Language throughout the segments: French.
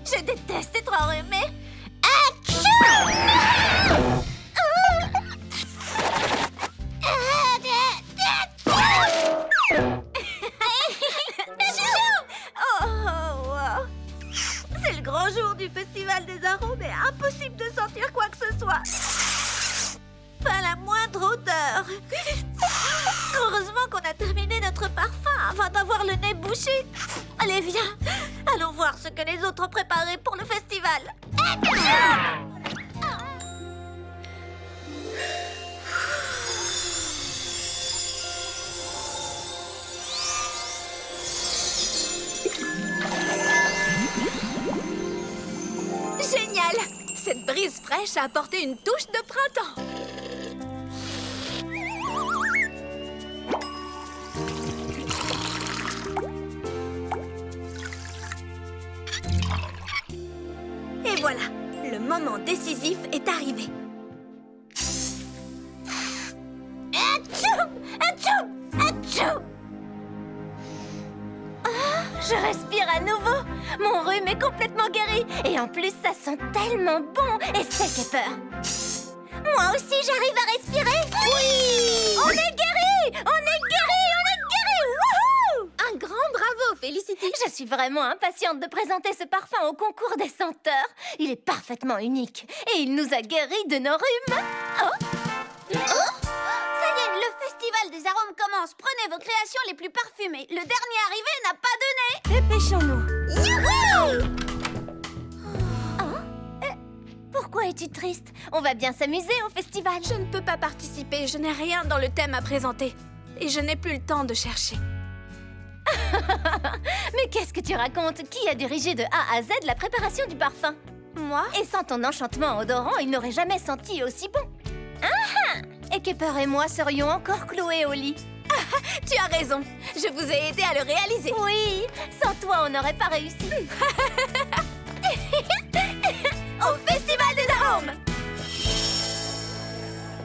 Je déteste être enrhumée. C'est le grand jour du Festival des arômes et impossible de sentir quoi que ce soit. Pas la moindre odeur. Heureusement qu'on a terminé notre parfum avant d'avoir le nez bouché. Allez, viens. Allons voir ce que les autres ont préparé pour le festival. Génial! Cette brise fraîche a apporté une touche de printemps. Et voilà, le moment décisif est arrivé. Atchoum! Atchoum! Atchoum! Je respire à nouveau. Mon rhume est complètement guéri. Et en plus, ça sent tellement bon et sec et peur. Moi aussi, j'arrive à respirer. Oui! On est guéri! On est guéri! On est guéri! Wouhou! Un grand bravo, Felicity. Je suis vraiment impatiente de présenter ce parfum au concours des senteurs. Il est parfaitement unique. Et il nous a guéris de nos rhumes. Oh! Ça y est, le festival des arômes commence. Prenez vos créations les plus parfumées. Le dernier arrivé n'a pas de nez. Dépêchons-nous. Youhou! Pourquoi es-tu triste? On va bien s'amuser au festival. Je ne peux pas participer, je n'ai rien dans le thème à présenter. Et je n'ai plus le temps de chercher. Mais qu'est-ce que tu racontes? Qui a dirigé de A à Z la préparation du parfum? Moi? Et sans ton enchantement odorant, il n'aurait jamais senti aussi bon. Et Kepper et moi serions encore cloués au lit. Tu as raison, je vous ai aidé à le réaliser. Oui, sans toi, on n'aurait pas réussi. Au Festival des arômes!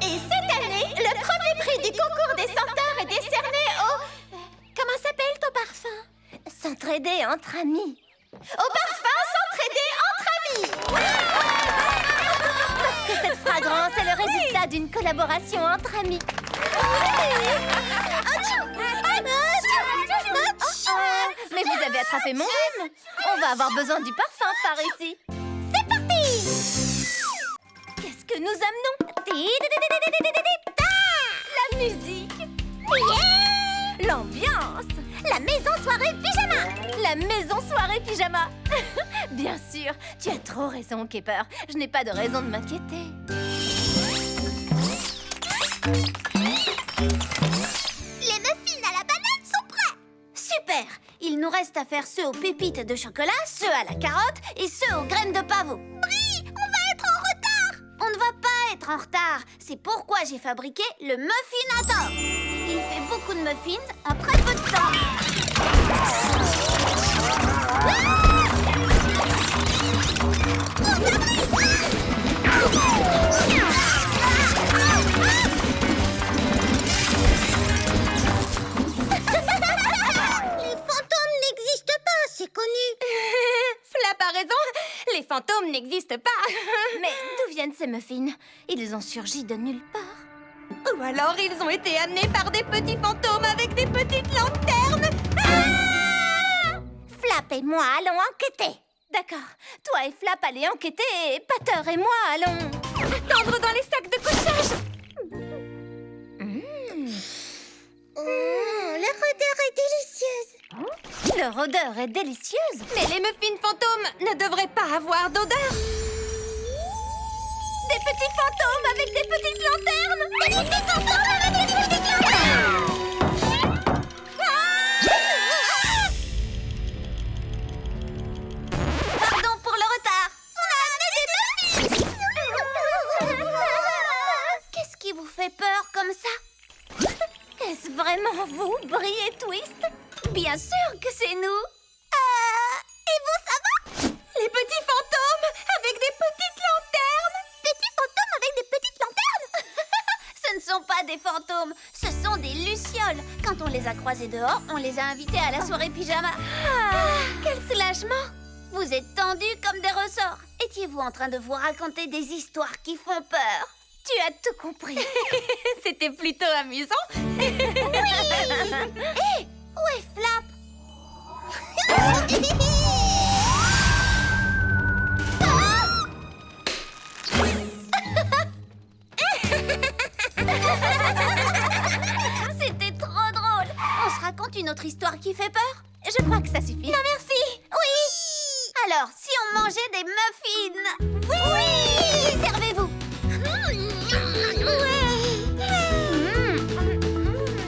Et cette année, le premier prix du concours des senteurs est décerné au... Comment s'appelle ton parfum? S'entraider entre amis. Au parfum S'entraider entre amis. Parce que cette fragrance est le résultat d'une collaboration entre amis. Mais vous avez attrapé mon rhume. On va avoir besoin du parfum par ici. C'est parti! Qu'est-ce que nous amenons? La musique. Yeah! L'ambiance. La maison soirée pyjama. La maison soirée pyjama. Bien sûr, tu as trop raison, Kepper. Je n'ai pas de raison de m'inquiéter. Les muffins à la banane sont prêts. Super. Il nous reste à faire ceux aux pépites de chocolat, ceux à la carotte et ceux aux graines de pavot. Brie, on va être en retard. On ne va pas être en retard. C'est pourquoi j'ai fabriqué le muffinator. Il fait beaucoup de muffins en très peu de temps. Les fantômes n'existent pas, c'est connu. Flap a raison, les fantômes n'existent pas. Mais d'où viennent ces muffins? Ils ont surgi de nulle part. Ou alors ils ont été amenés par des petits fantômes avec des petites lanternes. Flap et moi allons enquêter. D'accord, toi et Flap allez enquêter et Pater et moi allons attendre dans les sacs de couchage. Leur odeur est délicieuse. Leur odeur est délicieuse. Mais les muffins fantômes ne devraient pas avoir d'odeur. Des petits fantômes avec des petites lanternes. Des petits fantômes avec des petites lanternes. Pardon pour le retard. On a amené des muffins. Qu'est-ce qui vous fait peur comme ça? Est-ce vraiment vous, Brie et Twist? Bien sûr que c'est nous. Et vous, ça va? Les petits fantômes avec des petites lanternes. Petits fantômes avec des petites lanternes? Ce ne sont pas des fantômes, ce sont des lucioles. Quand on les a croisés dehors, on les a invités à la soirée pyjama. Quel soulagement. Vous êtes tendus comme des ressorts. Étiez-vous en train de vous raconter des histoires qui font peur? Tu as tout compris. C'était plutôt amusant. Hé, où est Flap? C'était trop drôle. On se raconte une autre histoire qui fait peur? Je crois que ça suffit. Non, merci. Oui. Alors, si on mangeait des muffins? Oui. Servez-vous.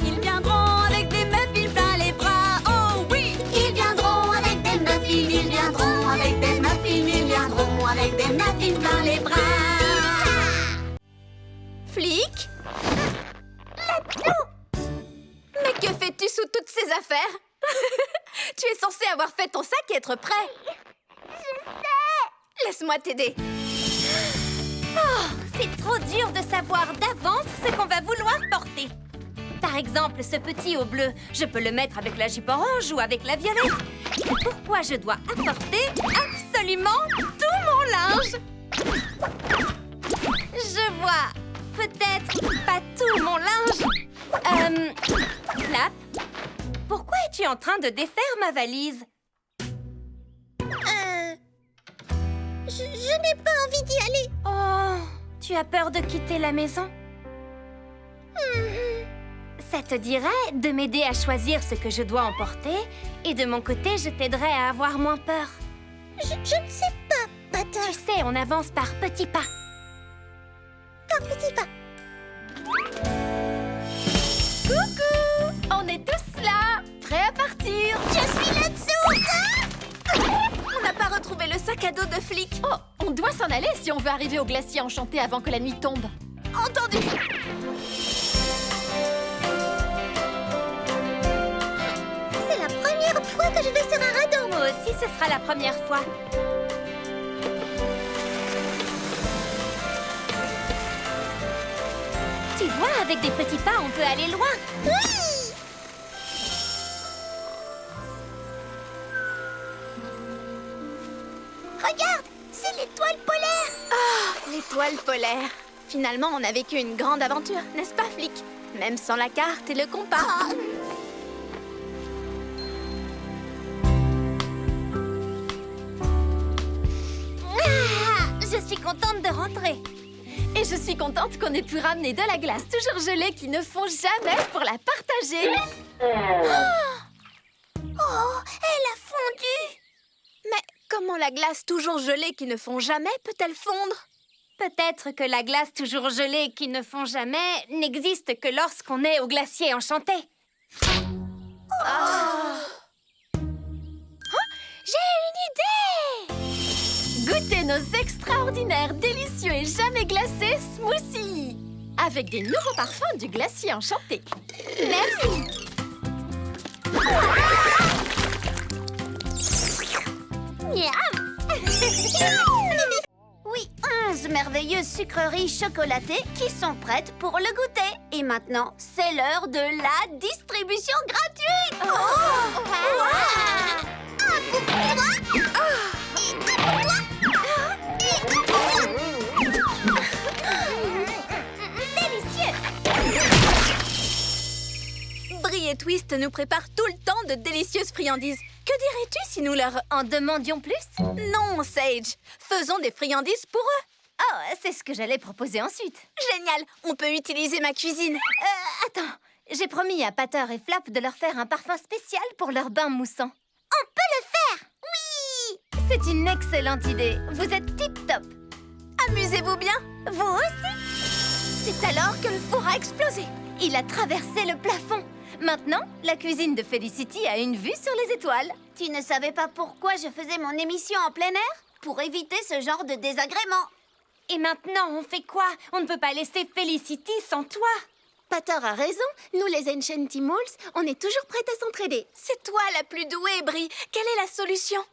Ils viendront avec des muffins plein les bras. Oh oui. Ils viendront avec des muffins. Ils viendront avec des muffins. Ils viendront avec des muffins dans les bras. Flic? Mais que fais-tu sous toutes ces affaires? Tu es censé avoir fait ton sac et être prêt. Je sais. Laisse-moi t'aider. C'est trop dur de savoir d'avance ce qu'on va vouloir porter. Par exemple, ce petit haut bleu, je peux le mettre avec la jupe orange ou avec la violette. C'est pourquoi je dois apporter absolument tout mon linge. Je vois peut-être pas tout mon linge. Flap, pourquoi es-tu en train de défaire ma valise? Je n'ai pas envie d'y aller. Oh, tu as peur de quitter la maison? Ça te dirait de m'aider à choisir ce que je dois emporter et de mon côté, je t'aiderai à avoir moins peur. Je ne sais pas, Butter. Tu sais, on avance par petits pas. Par petits pas. Coucou! On est tous là, prêts à partir. Je suis là-dessous. On n'a pas retrouvé le sac à dos de Flic. Oh, on doit s'en aller si on veut arriver au glacier enchanté avant que la nuit tombe. Entendu. C'est la première fois que je vais sur un radeau. Moi aussi, ce sera la première fois. Tu vois, avec des petits pas, on peut aller loin. Oui. Regarde, c'est l'étoile polaire. L'étoile polaire. Finalement, on a vécu une grande aventure, n'est-ce pas, Flic? Même sans la carte et le compas. Je suis contente de rentrer. Et je suis contente qu'on ait pu ramener de la glace toujours gelée qui ne fond jamais pour la partager. Oh, elle a fondu. Mais comment la glace toujours gelée qui ne fond jamais peut-elle fondre? Peut-être que la glace toujours gelée qui ne fond jamais n'existe que lorsqu'on est au glacier enchanté. J'ai une idée! Goûtez nos extraordinaires, délicieux et jamais glacés smoothies! Avec des nouveaux parfums du glacier enchanté. Merci. Oui, 11 merveilleuses sucreries chocolatées qui sont prêtes pour le goûter. Et maintenant, c'est l'heure de la distribution gratuite. Un pour toi. Et un pour toi. Et un pour toi. Délicieux. Brie et Twist nous préparent tout le temps de délicieuses friandises. Que dirais-tu si nous leur En demandions plus? Non, Sage. Faisons des friandises pour eux. Oh, c'est ce que j'allais proposer ensuite. Génial. On peut utiliser ma cuisine. Attends, j'ai promis à Pater et Flap de leur faire un parfum spécial pour leur bain moussant. On peut le faire. Oui. C'est une excellente idée. Vous êtes tip-top. Amusez-vous bien. Vous aussi? C'est alors que le four a explosé. Il a traversé le plafond. Maintenant, la cuisine de Felicity a une vue sur les étoiles. Tu ne savais pas pourquoi je faisais mon émission en plein air? Pour éviter ce genre de désagrément. Et maintenant, on fait quoi? On ne peut pas laisser Felicity sans toi. Pater a raison. Nous, les Enchantimals, on est toujours prêtes à s'entraider. C'est toi la plus douée, Brie. Quelle est la solution?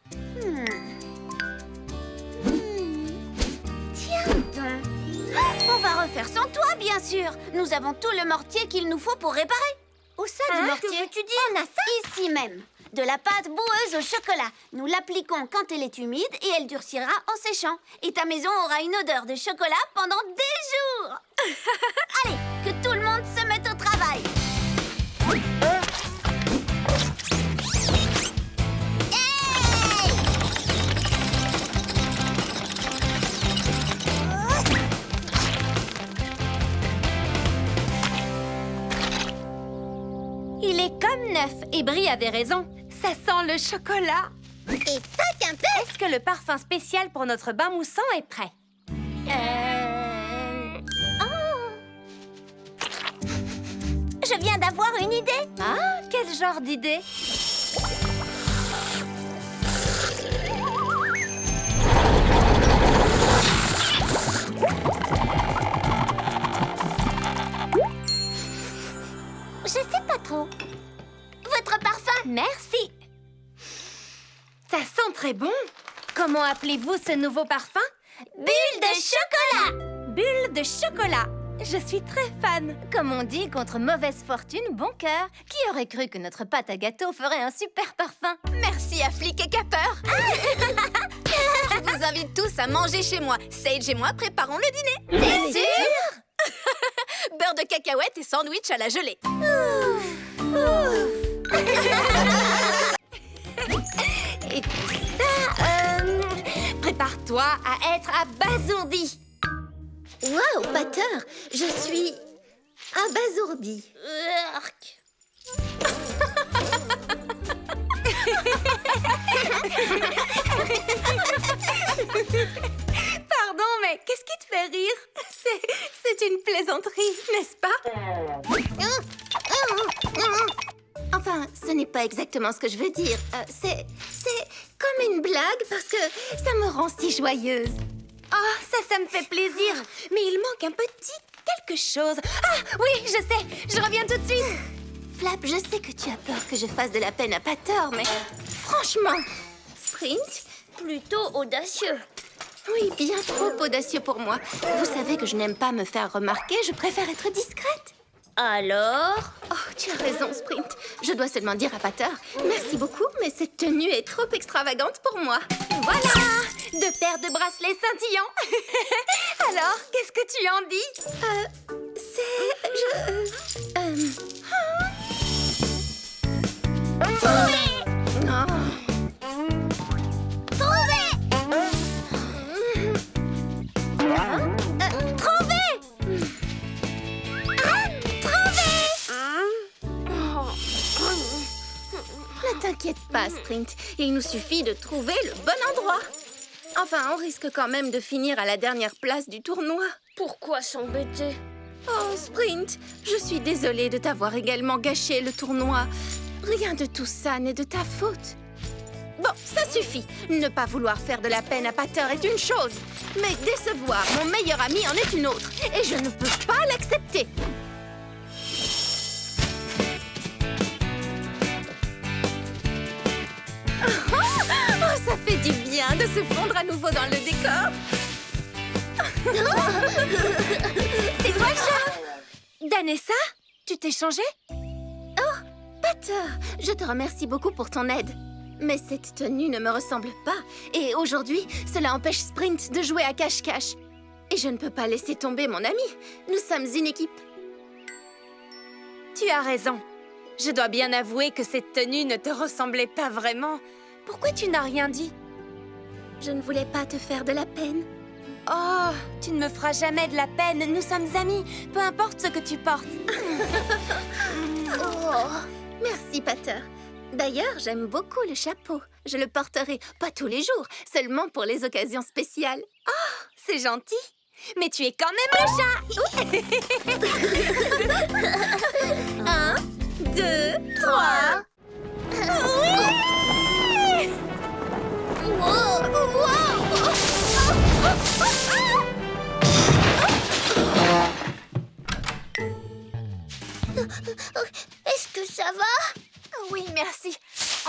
Tiens donc. On va refaire sans toi, bien sûr. Nous avons tout le mortier qu'il nous faut pour réparer. Où ça, Hein? du mortier? Que veux-tu dire? On a ça ici même. de la pâte boueuse au chocolat. Nous l'appliquons quand elle est humide et elle durcira en séchant. Et ta maison aura une odeur de chocolat pendant des jours. Allez, que tout le monde se mette au travail. Il est comme neuf et Brie avait raison. Ça sent le chocolat. Et pas qu'un peu. Est-ce que le parfum spécial pour notre bain moussant est prêt? Oh. Je viens d'avoir une idée. Ah, quel genre d'idée? Je sais pas trop. Votre parfum. Merci. Ça sent très bon. Comment appelez-vous ce nouveau parfum? Bulle de chocolat. Bulle de chocolat. Je suis très fan. Comme on dit, contre mauvaise fortune, bon cœur. Qui aurait cru que notre pâte à gâteau ferait un super parfum? Merci à Flic et Capper. Je vous invite tous à manger chez moi. Sage et moi préparons le dîner. T'es sûre? Beurre de cacahuète et sandwich à la gelée. Et tout ça, prépare-toi à être abasourdi. Waouh, Pater, je suis abasourdie. Pardon, mais qu'est-ce qui te fait rire? C'est une plaisanterie, n'est-ce pas? Enfin, ce n'est pas exactement ce que je veux dire. C'est comme une blague parce que ça me rend si joyeuse. Oh, ça me fait plaisir. Mais il manque un petit quelque chose. Ah, oui, je sais. Je reviens tout de suite. Flap, je sais que tu as peur que je fasse de la peine à Pater, mais franchement, Sprint, plutôt audacieux. Oui, bien trop audacieux pour moi. Vous savez que je n'aime pas me faire remarquer, je préfère être discrète. Alors? Oh, tu as raison, Sprint. Je dois seulement dire à Pater, merci beaucoup, mais cette tenue est trop extravagante pour moi. Voilà, 2 paires de bracelets scintillants. Alors, qu'est-ce que tu en dis? Ne t'inquiète pas, Sprint. Il nous suffit de trouver le bon endroit. Enfin, on risque quand même de finir à la dernière place du tournoi. Pourquoi s'embêter? Oh, Sprint, je suis désolée de t'avoir également gâché le tournoi. Rien de tout ça n'est de ta faute. Bon, ça suffit. Ne pas vouloir faire de la peine à Pater est une chose, mais décevoir mon meilleur ami en est une autre. Et je ne peux pas l'accepter. Oh, ça fait du bien de se fondre à nouveau dans le décor. C'est toi le chat? Danessa, tu t'es changée? Oh, Pater, je te remercie beaucoup pour ton aide. Mais cette tenue ne me ressemble pas. Et aujourd'hui, cela empêche Sprint de jouer à cache-cache. Et je ne peux pas laisser tomber mon ami. Nous sommes une équipe. Tu as raison. Je dois bien avouer que cette tenue ne te ressemblait pas vraiment. Pourquoi tu n'as rien dit? Je ne voulais pas te faire de la peine. Oh, tu ne me feras jamais de la peine. Nous sommes amis, peu importe ce que tu portes. Oh, merci, Pater. D'ailleurs, j'aime beaucoup le chapeau. Je le porterai pas tous les jours, seulement pour les occasions spéciales. Oh, c'est gentil. Mais tu es quand même le chat. 1, 2, 3. Oui! Wow! Est-ce que ça va? Oui, merci.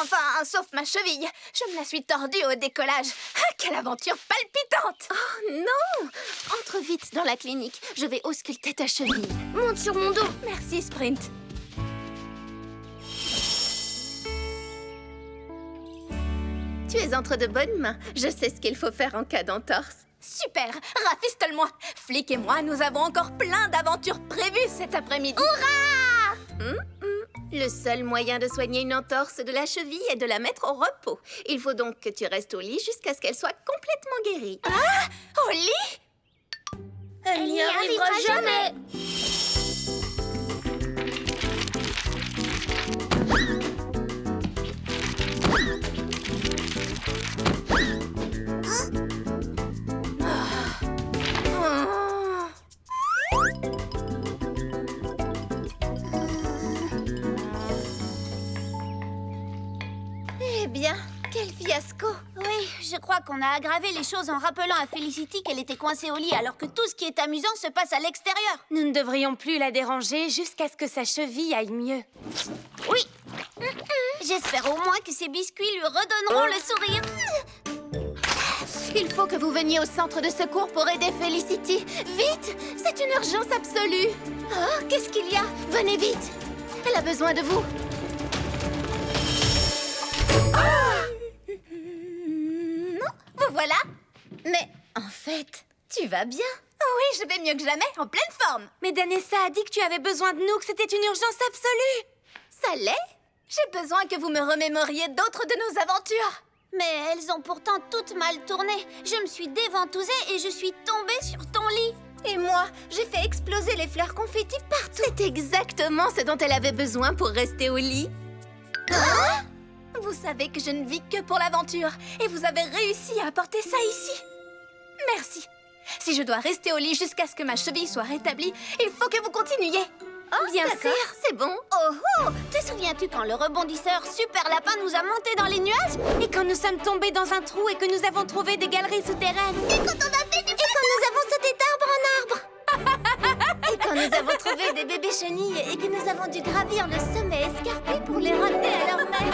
Enfin, sauf ma cheville. Je me la suis tordue au décollage. Ah, quelle aventure palpitante! Oh non! Entre vite dans la clinique. Je vais ausculter ta cheville. Monte sur mon dos. Merci, Sprint. Tu es entre de bonnes mains. Je sais ce qu'il faut faire en cas d'entorse. Super, rafistole-moi. Flic et moi, nous avons encore plein d'aventures prévues cet après-midi. Le seul moyen de soigner une entorse de la cheville est de la mettre au repos. Il faut donc que tu restes au lit jusqu'à ce qu'elle soit complètement guérie. Au lit? Elle n'y arrivera jamais. Eh bien, quel fiasco! Oui, je crois qu'on a aggravé les choses en rappelant à Felicity qu'elle était coincée au lit alors que tout ce qui est amusant se passe à l'extérieur. Nous ne devrions plus la déranger jusqu'à ce que sa cheville aille mieux. Oui. J'espère au moins que ces biscuits lui redonneront le sourire. Il faut que vous veniez au centre de secours pour aider Felicity. Vite! C'est une urgence absolue. Oh, qu'est-ce qu'il y a? Venez vite! Elle a besoin de vous. Vous voilà? Mais en fait, tu vas bien? Oui, je vais mieux que jamais, en pleine forme. Mais Danessa a dit que tu avais besoin de nous, que c'était une urgence absolue. Ça l'est? J'ai besoin que vous me remémoriez d'autres de nos aventures. Mais elles ont pourtant toutes mal tourné. Je me suis déventousée et je suis tombée sur ton lit. Et moi, j'ai fait exploser les fleurs confettis partout. C'est exactement ce dont elle avait besoin pour rester au lit. Vous savez que je ne vis que pour l'aventure. Et vous avez réussi à apporter ça ici. Merci. Si je dois rester au lit jusqu'à ce que ma cheville soit rétablie, il faut que vous continuiez. Bien sûr, c'est bon. Oh oh! Te souviens-tu quand le rebondisseur Super Lapin nous a montés dans les nuages? Et quand nous sommes tombés dans un trou et que nous avons trouvé des galeries souterraines. Et quand on a fait du Et quand nous avons sauté d'arbre en arbre? Et quand nous avons trouvé des bébés chenilles et que nous avons dû gravir le sommet escarpé pour les ramener à leur mère.